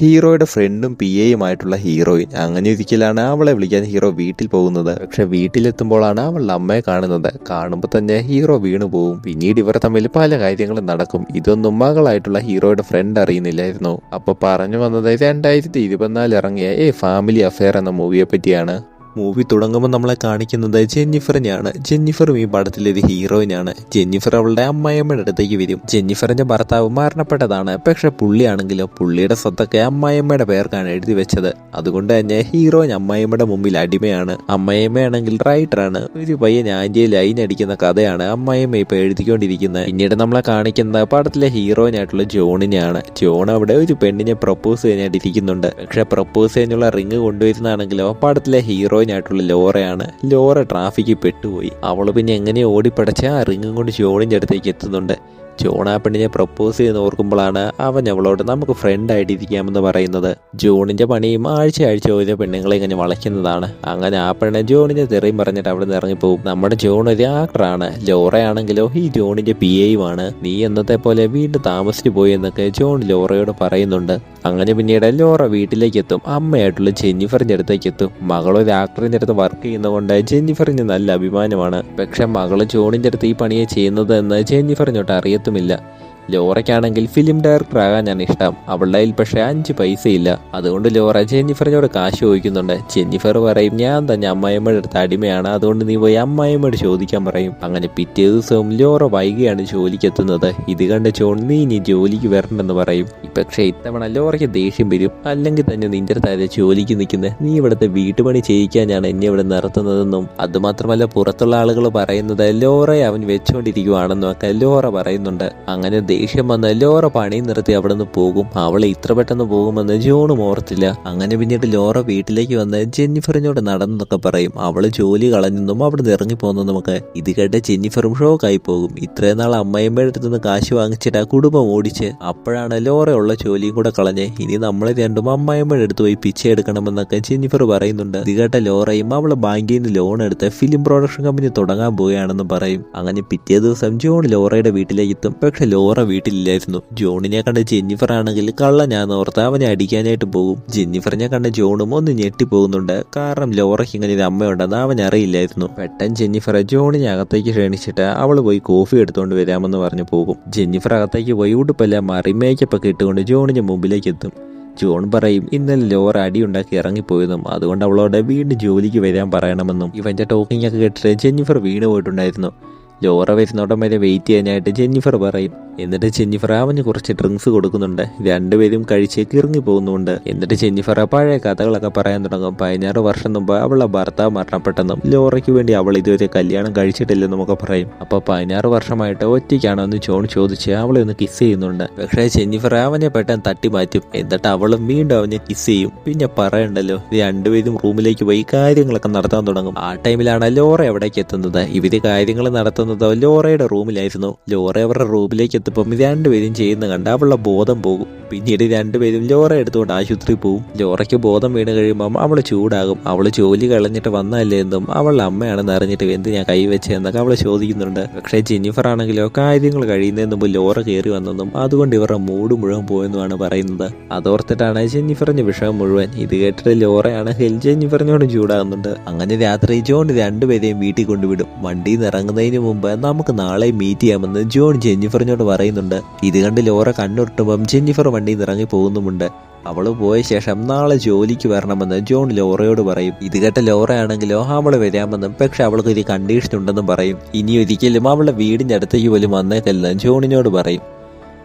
ഹീറോയുടെ ഫ്രണ്ടും P എയുമായിട്ടുള്ള heroine അങ്ങനെ ഒരിക്കലാണ് അവളെ വിളിക്കാൻ ഹീറോ വീട്ടിൽ പോകുന്നത്. പക്ഷെ വീട്ടിലെത്തുമ്പോഴാണ് അവളുടെ അമ്മയെ കാണുന്നത്. കാണുമ്പോൾ തന്നെ ഹീറോ വീണു പോവും. പിന്നീട് ഇവർ തമ്മിൽ പല കാര്യങ്ങളും നടക്കും. ഇതൊന്നും മകളായിട്ടുള്ള ഹീറോയുടെ ഫ്രണ്ട് അറിയുന്നില്ലായിരുന്നു. അപ്പൊ പറഞ്ഞു വന്നത് 2024 ഇറങ്ങിയ ഫാമിലി അഫെയർ എന്ന മൂവിയെ പറ്റിയാണ്. മൂവി തുടങ്ങുമ്പോൾ നമ്മളെ കാണിക്കുന്നത് ജെന്നിഫറിനെയാണ്. ജെന്നിഫറും ഈ പടത്തിലൊരു ഹീറോയിനാണ്. ജെന്നിഫർ അവളുടെ അമ്മായിയമ്മയുടെ അടുത്തേക്ക് വരും. ജെന്നിഫറിന്റെ ഭർത്താവ് മരണപ്പെട്ടതാണ്. പക്ഷെ പുള്ളിയാണെങ്കിലോ പുള്ളിയുടെ സ്വത്തൊക്കെ അമ്മായിയമ്മയുടെ പേർക്കാണ് എഴുതി വെച്ചത്. അതുകൊണ്ട് തന്നെ ഹീറോയിൻ അമ്മായിയമ്മയുടെ മുമ്പിൽ അടിമയാണ്. അമ്മായിയമ്മയാണെങ്കിൽ റൈറ്ററാണ്. ഒരു പയ്യൻ ആന്റിയെ ലൈൻ അടിക്കുന്ന കഥയാണ് അമ്മായിയമ്മ ഇപ്പൊ എഴുതിക്കൊണ്ടിരിക്കുന്നത്. പിന്നീട് നമ്മളെ കാണിക്കുന്ന പടത്തിലെ ഹീറോയിനായിട്ടുള്ള ജോണിനെയാണ്. ജോൺ അവിടെ ഒരു പെണ്ണിനെ പ്രപ്പോസ് ചെയ്യാനായിട്ടിരിക്കുന്നുണ്ട്. പക്ഷെ പ്രപ്പോസ് ചെയ്യാനുള്ള റിങ് കൊണ്ടുവരുന്നതാണെങ്കിലോ പടത്തിലെ ഹീറോ ായിട്ടുള്ള ലോറയാണ്. ലോറ ട്രാഫിക്കിൽ പെട്ടുപോയി. അവള് പിന്നെ എങ്ങനെയോ ഓടിപ്പടച്ച് ആ റിങ്ങും കൊണ്ട് ജോണിന്റെ അടുത്തേക്ക് എത്തുന്നുണ്ട്. ജോൺ ആ പെണ്ണിനെ പ്രപ്പോസ് ചെയ്ത് ഓർക്കുമ്പോഴാണ് അവൻ അവളോട് നമുക്ക് ഫ്രണ്ട് ആയിട്ടിരിക്കാമെന്ന് പറയുന്നത്. ജോണിന്റെ പണിയും ആഴ്ച ഓരോ പെണ്ണുങ്ങളെ ഇങ്ങനെ വളയ്ക്കുന്നതാണ്. അങ്ങനെ ആ പെണ്ണെ ജോണിനെ തെറിയും പറഞ്ഞിട്ട് അവിടെ നിന്ന് ഇറങ്ങിപ്പോവും. നമ്മുടെ ജോൺ ഒരു ആക്ടറാണ്. ലോറയാണെങ്കിലോ ഈ ജോണിന്റെ പി എയുമാണ്. നീ എന്നത്തെ പോലെ വീണ്ടും താമസിച്ചു പോയി എന്നൊക്കെ ജോൺ ലോറയോട് പറയുന്നുണ്ട്. അങ്ങനെ പിന്നീട് ലോറ വീട്ടിലേക്ക് എത്തും. അമ്മയായിട്ടുള്ള ജെന്നിഫറിന്റെ അടുത്തേക്ക് എത്തും. മകളൊരു ആക്ടറിന്റെ അടുത്ത് വർക്ക് ചെയ്യുന്നതുകൊണ്ട് ജെന്നിഫറിന് നല്ല അഭിമാനമാണ്. പക്ഷെ മകള് ജോണിന്റെ അടുത്ത് ഈ പണിയെ ചെയ്യുന്നത് എന്ന് ജെന്നിഫറിനോട്ട് അറിയത്തുമില്ല. ലോറയ്ക്കാണെങ്കിൽ ഫിലിം ഡയറക്ടർ ആകാനാണ് ഇഷ്ടം. അവളുടെ കയ്യിൽ പക്ഷെ 5 പൈസയില്ല. അതുകൊണ്ട് ലോറ ജെന്നിഫറിനോട് കാശ് ചോദിക്കുന്നുണ്ട്. ജെന്നിഫർ പറയും ഞാൻ തന്നെ അമ്മായിയമ്മയുടെ അടുത്ത് അടിമയാണ്, അതുകൊണ്ട് നീ പോയി അമ്മായിയമ്മയോട് ചോദിക്കാൻ പറയും. അങ്ങനെ പിറ്റേ ദിവസവും ലോറ വൈകിയാണ് ജോലിക്ക് എത്തുന്നത്. ഇത് കണ്ട് ജോൺ നീ ഇനി ജോലിക്ക് വരണ്ടെന്ന് പറയും. പക്ഷെ ഇത്തവണ ലോറയ്ക്ക് ദേഷ്യം വരും. അല്ലെങ്കിൽ തന്നെ നിന്റെ അടുത്തായ ജോലിക്ക് നിൽക്കുന്നത് നീ ഇവിടുത്തെ വീട്ടുപണി ചെയ്യിക്കാനാണ് എന്നെ ഇവിടെ നിർത്തുന്നതെന്നും അതുമാത്രമല്ല പുറത്തുള്ള ആളുകൾ പറയുന്നത് ലോറയെ അവൻ വെച്ചുകൊണ്ടിരിക്കുവാണെന്നും ഒക്കെ ലോറ പറയുന്നുണ്ട്. അങ്ങനെ ദേഷ്യം വന്ന് ലോറ പണി നിർത്തി അവിടെ നിന്ന് പോകും. അവളെ ഇത്ര പെട്ടെന്ന് പോകുമെന്ന് ജോണും ഓർത്തില്ല. അങ്ങനെ പിന്നീട് ലോറ വീട്ടിലേക്ക് വന്ന് ജെന്നിഫറിനോട് നടന്നൊക്കെ പറയും. അവള് ജോലി കളഞ്ഞെന്നും അവിടെ നിന്ന് ഇറങ്ങിപ്പോകുന്നതുമൊക്കെ. ഇത് കേട്ട് ജെന്നിഫറും ഷോക്കായി പോകും. ഇത്രയും നാൾ അമ്മയമ്മയുടെ അടുത്ത് നിന്ന് കാശ് വാങ്ങിച്ചിട്ട് ആ കുടുംബം ഓടിച്ച് അപ്പോഴാണ് ലോറ ഉള്ള ജോലിയും കൂടെ കളഞ്ഞ് ഇനി നമ്മൾ രണ്ടും അമ്മായിയമ്മയുടെ അടുത്ത് പോയി പിച്ചെ എടുക്കണമെന്നൊക്കെ ജെന്നിഫർ പറയുന്നുണ്ട്. ഇത് കേട്ട ലോറയും അവള് ബാങ്കിൽ നിന്ന് ലോൺ എടുത്ത് ഫിലിം പ്രൊഡക്ഷൻ കമ്പനി തുടങ്ങാൻ പോവുകയാണെന്ന് പറയും. അങ്ങനെ പിറ്റേ ദിവസം ജോൺ ലോറയുടെ വീട്ടിലേക്ക് എത്തും. പക്ഷെ ലോറ വീട്ടിലില്ലായിരുന്നു. ജോണിനെ കണ്ട ജെന്നിഫർ ആണെങ്കിൽ കള്ളനാന്ന് ഓർത്ത് അവനെ അടിക്കാനായിട്ട് പോകും. ജെന്നിഫറിനെ കണ്ട ജോണും ഒന്ന് ഞെട്ടിപ്പോകുന്നുണ്ട്. കാരണം ലോറയ്ക്ക് ഇങ്ങനെ ഒരു അമ്മയുണ്ടെന്ന് അവൻ അറിയില്ലായിരുന്നു. പെട്ടെന്ന് ജെന്നിഫർ ജോണിനെ അകത്തേക്ക് ക്ഷണിച്ചിട്ട് അവള് പോയി കോഫി എടുത്തുകൊണ്ട് വരാമെന്ന് പറഞ്ഞു പോകും. ജെന്നിഫർ അകത്തേക്ക് പോയി ഉടുപ്പെല്ലാം മാറി മേക്കപ്പ് ഒക്കെ ഇട്ടുകൊണ്ട് ജോണിന്റെ മുമ്പിലേക്ക് എത്തും. ജോൺ പറയും ഇന്നലെ ലോറ അടിയുണ്ടാക്കി ഇറങ്ങിപ്പോയതും അതുകൊണ്ട് അവളോട് വീണ്ടും ജോലിക്ക് വരാൻ പറയണമെന്നും. ഇവന്റെ ടോക്കിംഗ് ഒക്കെ കേട്ടിട്ട് ജെന്നിഫർ വീണ് പോയിട്ടുണ്ടായിരുന്നു. ലോറ വരുന്നോടം വരെ വെയിറ്റ് ചെയ്യാനായിട്ട് ജെന്നിഫർ പറയും. എന്നിട്ട് ജെന്നിഫർ അവന് കുറച്ച് ഡ്രിങ്ക്സ് കൊടുക്കുന്നുണ്ട്. രണ്ടുപേരും കഴിച്ച് കിറങ്ങി പോകുന്നുണ്ട്. എന്നിട്ട് ജെന്നിഫർ പഴയ കഥകളൊക്കെ പറയാൻ തുടങ്ങും. 16 വർഷം മുമ്പ് അവളുടെ ഭർത്താവ് മരണപ്പെട്ടെന്നും ലോറയ്ക്ക് വേണ്ടി അവൾ ഇതുവരെ കല്യാണം കഴിച്ചിട്ടില്ലെന്നും ഒക്കെ പറയും. അപ്പൊ 16 വർഷമായിട്ട് ഒറ്റയ്ക്കാണോ എന്ന് ജോൺ ചോദിച്ച് അവളെ ഒന്ന് കിസ് ചെയ്യുന്നുണ്ട്. പക്ഷേ ജെന്നിഫർ അവനെ പെട്ടെന്ന് തട്ടി മാറ്റും. എന്നിട്ട് അവളും വീണ്ടും അവനെ കിസ് ചെയ്യും. പിന്നെ പറയണ്ടല്ലോ, രണ്ടുപേരും റൂമിലേക്ക് പോയി കാര്യങ്ങളൊക്കെ നടത്താൻ തുടങ്ങും. ആ ടൈമിലാണ് ലോറ എവിടേക്ക് എത്തുന്നത്. ഇവര് കാര്യങ്ങൾ നടത്തുന്നത് ലോറയുടെ റൂമിലായിരുന്നു. ലോറ അവരുടെ റൂമിലേക്ക് എത്തുമ്പം രണ്ടുപേരും ചെയ്യുന്ന കണ്ട് അവളുടെ ബോധം പോകും. പിന്നീട് രണ്ടുപേരും ലോറ എടുത്തുകൊണ്ട് ആശുപത്രി പോവും. ലോറയ്ക്ക് ബോധം വീണ് കഴിയുമ്പം അവള് ചൂടാകും. അവള് ജോലി കളഞ്ഞിട്ട് വന്നല്ലേ എന്നും അവളുടെ അമ്മയാണെന്ന് അറിഞ്ഞിട്ട് എന്തിനാ കൈവച്ചെന്നൊക്കെ അവള് ചോദിക്കുന്നുണ്ട്. പക്ഷേ ജെന്നിഫർ ആണെങ്കിലോ കാര്യങ്ങൾ കഴിയുന്നതിന് മുമ്പ് ലോറ കയറി വന്നെന്നും അതുകൊണ്ട് ഇവരുടെ മൂഡ് മുഴുവൻ പോയെന്നുമാണ് പറയുന്നത്. അതോർത്തിട്ടാണ് ജെന്നിഫറിന്റെ വിഷയം മുഴുവൻ. ഇത് കേട്ടിട്ട് ലോറയാണെങ്കിൽ ജെന്നിഫറിനോട് ചൂടാകുന്നുണ്ട്. അങ്ങനെ രാത്രി ജോൺ രണ്ടുപേരെയും വീട്ടിൽ കൊണ്ടുവിടും. വണ്ടിയിൽ നിന്ന് ഇറങ്ങുന്നതിന് മുമ്പ് നമുക്ക് നാളെ മീറ്റ് ചെയ്യാമെന്ന് ജോൺ ജെന്നിഫറിനോട് പറയുന്നുണ്ട്. ഇത് കണ്ട് ലോറ കണ്ണുരുട്ടുമ്പം ജെന്നിഫർ വണ്ടിയിൽ നിന്ന് ഇറങ്ങി പോകുന്നുമുണ്ട്. അവള് പോയ ശേഷം നാളെ ജോലിക്ക് വരണമെന്ന് ജോൺ ലോറയോട് പറയും. ഇത് കേട്ട ലോറയാണെങ്കിലോ അവള് വരാമെന്നും പക്ഷെ അവൾക്ക് ഒരു കണ്ടീഷൻ ഉണ്ടെന്നും പറയും. ഇനി ഒരിക്കലും അവളുടെ വീടിന്റെ അടുത്തേക്ക് പോലും വന്നേക്കല്ലെന്ന് ജോണിനോട് പറയും.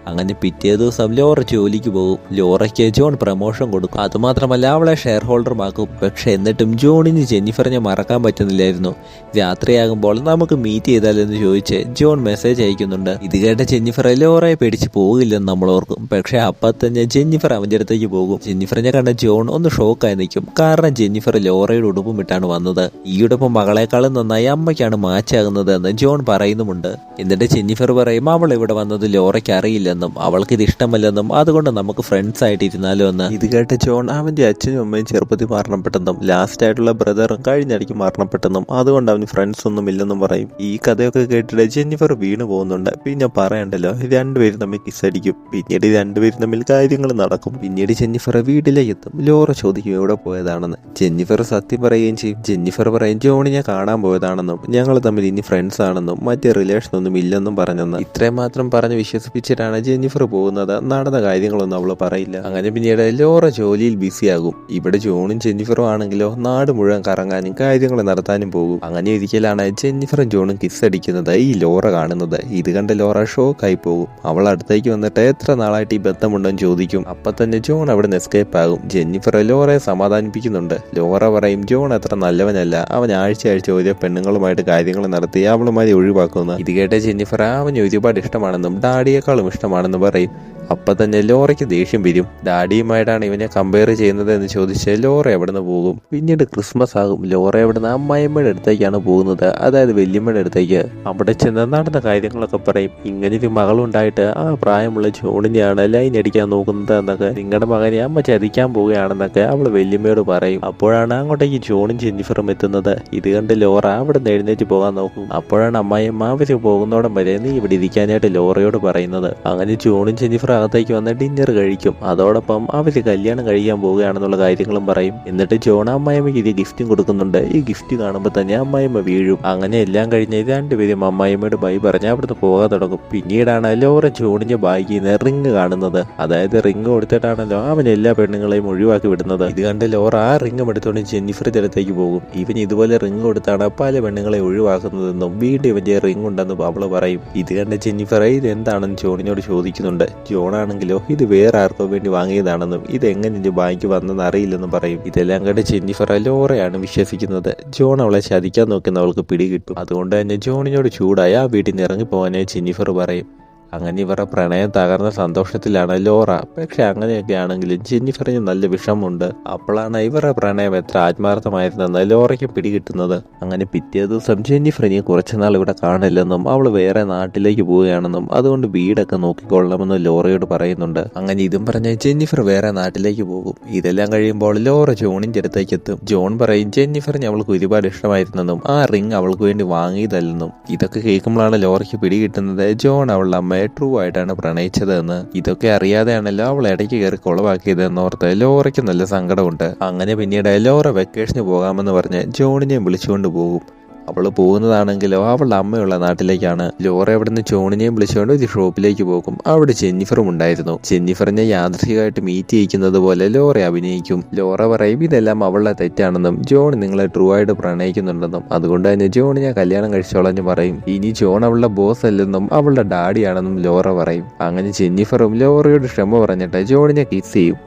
അങ്ങനെ പിറ്റേ ദിവസം ലോറ ജോലിക്ക് പോകും. ലോറയ്ക്ക് ജോൺ പ്രമോഷൻ കൊടുക്കും. അതുമാത്രമല്ല അവളെ ഷെയർ ഹോൾഡറുമാക്കും. പക്ഷെ എന്നിട്ടും ജോണിന് ജെന്നിഫറിനെ മറക്കാൻ പറ്റുന്നില്ലായിരുന്നു. രാത്രിയാകുമ്പോൾ നമുക്ക് മീറ്റ് ചെയ്താലെന്ന് ചോദിച്ച് ജോൺ മെസ്സേജ് അയക്കുന്നുണ്ട്. ഇത് കേട്ട ജെന്നിഫർ ലോറയെ പേടിച്ച് പോകില്ലെന്ന് നമ്മൾ ഓർക്കും. പക്ഷെ അപ്പം തന്നെ ജെന്നിഫർ അവൻ്റെ അടുത്തേക്ക് പോകും. ജെന്നിഫറിനെ കണ്ട ജോൺ ഒന്ന് ഷോക്കായി നിൽക്കും. കാരണം ജെന്നിഫർ ലോറയുടെ ഉടുപ്പും ഇട്ടാണ് വന്നത്. ഈ ഉടുപ്പ് മകളെക്കാളും നന്നായി അമ്മയ്ക്കാണ് മാച്ചാകുന്നത് എന്ന് ജോൺ പറയുന്നുമുണ്ട്. എന്നിട്ട് ജെന്നിഫർ പറയും അവൾ ഇവിടെ വന്നത് ലോറയ്ക്ക് അറിയില്ലെന്ന്. അല്ലെന്നും അവൾക്ക് ഇത് ഇഷ്ടമല്ലെന്നും അതുകൊണ്ട് നമുക്ക് ഫ്രണ്ട്സ് ആയിട്ട് ഇരുന്നാലോ എന്ന്. ഇത് കേട്ട ജോൺ അവന്റെ അച്ഛനും അമ്മയും ചെറുപ്പത്തിൽ മരണപ്പെട്ടെന്നും ലാസ്റ്റ് ആയിട്ടുള്ള ബ്രദറും കഴിഞ്ഞിടയ്ക്ക് മരണപ്പെട്ടെന്നും അതുകൊണ്ട് അവന് ഫ്രണ്ട്സ് ഒന്നും ഇല്ലെന്നും പറയും. ഈ കഥയൊക്കെ കേട്ടിട്ട് ജെന്നിഫർ വീണ് പോകുന്നുണ്ട്. പിന്നെ പറയണ്ടല്ലോ, രണ്ടുപേരും തമ്മിൽ കിസ്സടിക്കും. പിന്നീട് രണ്ടുപേരും തമ്മിൽ കാര്യങ്ങൾ നടക്കും. പിന്നീട് ജെന്നിഫർ വീട്ടിലേക്ക് എത്തും. ലോറ ചോദിക്കും എവിടെ പോയതാണെന്ന്. ജെന്നിഫർ സത്യം പറയുകയും ചെയ്യും. ജെന്നിഫർ പറയും ജോണിനെ കാണാൻ പോയതാണെന്നും ഞങ്ങൾ തമ്മിൽ ഇനി ഫ്രണ്ട്സ് ആണെന്നും മറ്റേ റിലേഷൻ ഒന്നും ഇല്ലെന്നും പറഞ്ഞെന്ന്. ഇത്രയും മാത്രം പറഞ്ഞ് വിശ്വസിപ്പിച്ചിട്ടാണ് ജെന്നിഫർ പോകുന്നത്. നടന്ന കാര്യങ്ങളൊന്നും അവള് പറയില്ല. അങ്ങനെ പിന്നീട് ലോറ ജോലിയിൽ ബിസിയാകും. ഇവിടെ ജോണും ജെന്നിഫറും ആണെങ്കിലോ നാട് മുഴുവൻ കറങ്ങാനും കാര്യങ്ങൾ നടത്താനും പോകും. അങ്ങനെ ഒരിക്കലാണ് ജെന്നിഫറും ജോണും കിസ് അടിക്കുന്നത് ഈ ലോറ കാണുന്നത്. ഇത് കണ്ട് ലോറ ഷോക്കായി പോകും. അവൾ അടുത്തേക്ക് വന്നിട്ട് എത്ര നാളായിട്ട് ഈ ബന്ധമുണ്ടെന്ന് ചോദിക്കും. അപ്പൊ തന്നെ ജോൺ അവിടെ നിന്ന് എസ്കേപ്പ് ആകും. ജെന്നിഫർ ലോറയെ സമാധാനിപ്പിക്കുന്നുണ്ട്. ലോറ പറയും ജോൺ അത്ര നല്ലവനല്ല, അവൻ ആഴ്ച ഓരോ പെണ്ണുങ്ങളുമായിട്ട് കാര്യങ്ങൾ നടത്തി അവളുമാരെ ഒഴിവാക്കുന്നു. ഇത് കേട്ട ജെന്നിഫർ അവന് ഒരുപാട് ഇഷ്ടമാണെന്നും ഡാഡിയേക്കാളും ഇഷ്ടമാണെന്ന് പറയും. അപ്പൊ തന്നെ ലോറയ്ക്ക് ദേഷ്യം വരും. ഡാഡിയുമായിട്ടാണ് ഇവനെ കമ്പയർ ചെയ്യുന്നത് എന്ന് ചോദിച്ച് ലോറ എവിടുന്ന് പോകും. പിന്നീട് ക്രിസ്മസ് ആകും. ലോറ എവിടുന്ന് അമ്മായിമ്മയുടെ അടുത്തേക്കാണ് പോകുന്നത്, അതായത് വല്യമ്മയുടെ അടുത്തേക്ക്. അവിടെ ചെന്ന് നടന്ന കാര്യങ്ങളൊക്കെ പറയും. ഇങ്ങനൊരു മകളുണ്ടായിട്ട് ആ പ്രായമുള്ള ജോണിനെയാണ് ലൈൻ അടിക്കാൻ നോക്കുന്നത് എന്നൊക്കെ, നിങ്ങളുടെ മകനെ അമ്മ ചതിക്കാൻ പോവുകയാണെന്നൊക്കെ അവൾ വല്യമ്മയോട് പറയും. അപ്പോഴാണ് അങ്ങോട്ടേക്ക് ജോണും ജെന്നിഫറും എത്തുന്നത്. ഇത് കണ്ട് ലോറ അവിടെ നിന്ന് എഴുന്നേറ്റ് പോകാൻ നോക്കും. അപ്പോഴാണ് അമ്മായിമ്മ അവര് പോകുന്നോടം വരെ നീ ഇവിടെ ഇരിക്കാനായിട്ട് ലോറയോട് പറയുന്നത്. അങ്ങനെ ജോണും ജെന്നിഫറും അകത്തേക്ക് വന്ന് ഡിന്നർ കഴിക്കും. അതോടൊപ്പം അവര് കല്യാണം കഴിക്കാൻ പോവുകയാണെന്നുള്ള കാര്യങ്ങളും പറയും. എന്നിട്ട് ജോൺ അമ്മായിമ്മയ്ക്ക് ഒരു ഗിഫ്റ്റും കൊടുക്കുന്നുണ്ട്. ഈ ഗിഫ്റ്റ് കാണുമ്പോൾ തന്നെ അമ്മായിമ്മ വീഴും. അങ്ങനെ എല്ലാം കഴിഞ്ഞ് രണ്ടുപേരും അമ്മായിമ്മയോട് ബൈ പറഞ്ഞ് അവിടുന്ന് പോകാൻ തുടങ്ങും. പിന്നീടാണ് ലോറ ജോണിന്റെ ബാഗിൽ നിന്ന് റിങ് കാണുന്നത്. അതായത് റിങ് കൊടുത്തിട്ടാണല്ലോ അവൻ എല്ലാ പെണ്ണുങ്ങളെയും ഒഴിവാക്കി വിടുന്നത്. ഇത് കണ്ട് ലോറ ആ റിങ് എടുത്തുകൊണ്ട് ജെന്നിഫറിന്റെ അടുത്തേക്ക് പോകും. ഇവൻ ഇതുപോലെ റിങ് കൊടുത്താണ് പല പെണ്ണുങ്ങളെ ഒഴിവാക്കുന്നതെന്നും വീണ്ടും ഇവന്റെ റിങ് ഉണ്ടെന്നും അവള് പറയും. ഇത് കണ്ട് ജെന്നിഫർ ഇത് എന്താണെന്ന് ജോണിനോട് ചോദിക്കുന്നുണ്ട്. ജോണാണെങ്കിലോ ഇത് വേറെ ആർക്കോ വേണ്ടി വാങ്ങിയതാണെന്നും ഇത് എങ്ങനെ എന്റെ ബാഗിൽ വന്നെന്ന് അറിയില്ലെന്നും പറയും. ഇതെല്ലാം കണ്ട് ജെന്നിഫർ ലോറയാണ് വിശ്വസിക്കുന്നത്. ജോൺ അവളെ ചതിക്കാൻ നോക്കുന്ന അവൾക്ക് പിടികിട്ടും. അതുകൊണ്ട് തന്നെ ജോണിനോട് ചൂടായി ആ വീട്ടിൽ നിന്ന് ഇറങ്ങിപ്പോവാനായി ജെന്നിഫർ പറയും. അങ്ങനെ ഇവരുടെ പ്രണയം തകർന്ന സന്തോഷത്തിലാണ് ലോറ. പക്ഷെ അങ്ങനെയൊക്കെ ആണെങ്കിലും ജെന്നിഫറിന് നല്ല വിഷമമുണ്ട്. അപ്പോഴാണ് ഇവരുടെ പ്രണയം എത്ര ആത്മാർത്ഥമായിരുന്നെന്ന് ലോറയ്ക്ക് പിടികിട്ടുന്നത്. അങ്ങനെ പിറ്റേ ദിവസം ജെന്നിഫറിന് കുറച്ചുനാൾ ഇവിടെ കാണില്ലെന്നും അവൾ വേറെ നാട്ടിലേക്ക് പോവുകയാണെന്നും അതുകൊണ്ട് വീടൊക്കെ നോക്കിക്കൊള്ളണമെന്ന് ലോറയോട് പറയുന്നുണ്ട്. അങ്ങനെ ഇതും പറഞ്ഞ് ജെന്നിഫർ വേറെ നാട്ടിലേക്ക് പോകും. ഇതെല്ലാം കഴിയുമ്പോൾ ലോറ ജോണിന്റെ അടുത്തേക്ക് എത്തും. ജോൺ പറയും ജെന്നിഫറിന് അവൾക്ക് ഒരുപാട് ഇഷ്ടമായിരുന്നെന്നും ആ റിങ് അവൾക്ക് വേണ്ടി വാങ്ങിയതല്ലെന്നും. ഇതൊക്കെ കേൾക്കുമ്പോഴാണ് ലോറയ്ക്ക് പിടികിട്ടുന്നത് ജോൺ അവളുടെ അമ്മ ട്രൂ ആയിട്ടാണ് പ്രണയിച്ചതെന്ന്. ഇതൊക്കെ അറിയാതെയാണല്ലോ അവൾ ഇടയ്ക്ക് കയറി കൊളവാക്കിയതെന്ന് ഓർത്ത് ലോറയ്ക്ക് നല്ല സങ്കടമുണ്ട്. അങ്ങനെ പിന്നീട് ലോറ വെക്കേഷന് പോകാമെന്ന് പറഞ്ഞ് ജോണിനെയും വിളിച്ചുകൊണ്ട് പോകും. അവള് പോകുന്നതാണെങ്കിലോ അവളുടെ അമ്മയുള്ള നാട്ടിലേക്കാണ്. ലോറ അവിടുന്ന് ജോണിനെയും വിളിച്ചുകൊണ്ട് ഒരു ഷോപ്പിലേക്ക് പോകും. അവിടെ ജെന്നിഫറും ഉണ്ടായിരുന്നു. ജെന്നിഫറിനെ യാദൃശികമായിട്ട് മീറ്റ് ചെയ്യിക്കുന്നത് പോലെ ലോറ അഭിനയിക്കും. ലോറ പറയും ഇതെല്ലാം അവളുടെ തെറ്റാണെന്നും ജോൺ നിങ്ങളെ ട്രൂ ആയിട്ട് പ്രണയിക്കുന്നുണ്ടെന്നും അതുകൊണ്ട് തന്നെ ജോണിനെ കല്യാണം കഴിച്ചോളഞ്ഞ് പറയും. ഇനി ജോൺ അവളുടെ ബോസ് അല്ലെന്നും അവളുടെ ഡാഡിയാണെന്നും ലോറ പറയും. അങ്ങനെ ജെന്നിഫറും ലോറയോട് ക്ഷമ പറഞ്ഞിട്ട് ജോണിനെ കിസ് ചെയ്യും.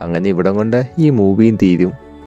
അങ്ങനെ ഇവിടം കൊണ്ട് ഈ മൂവിയും തീരും.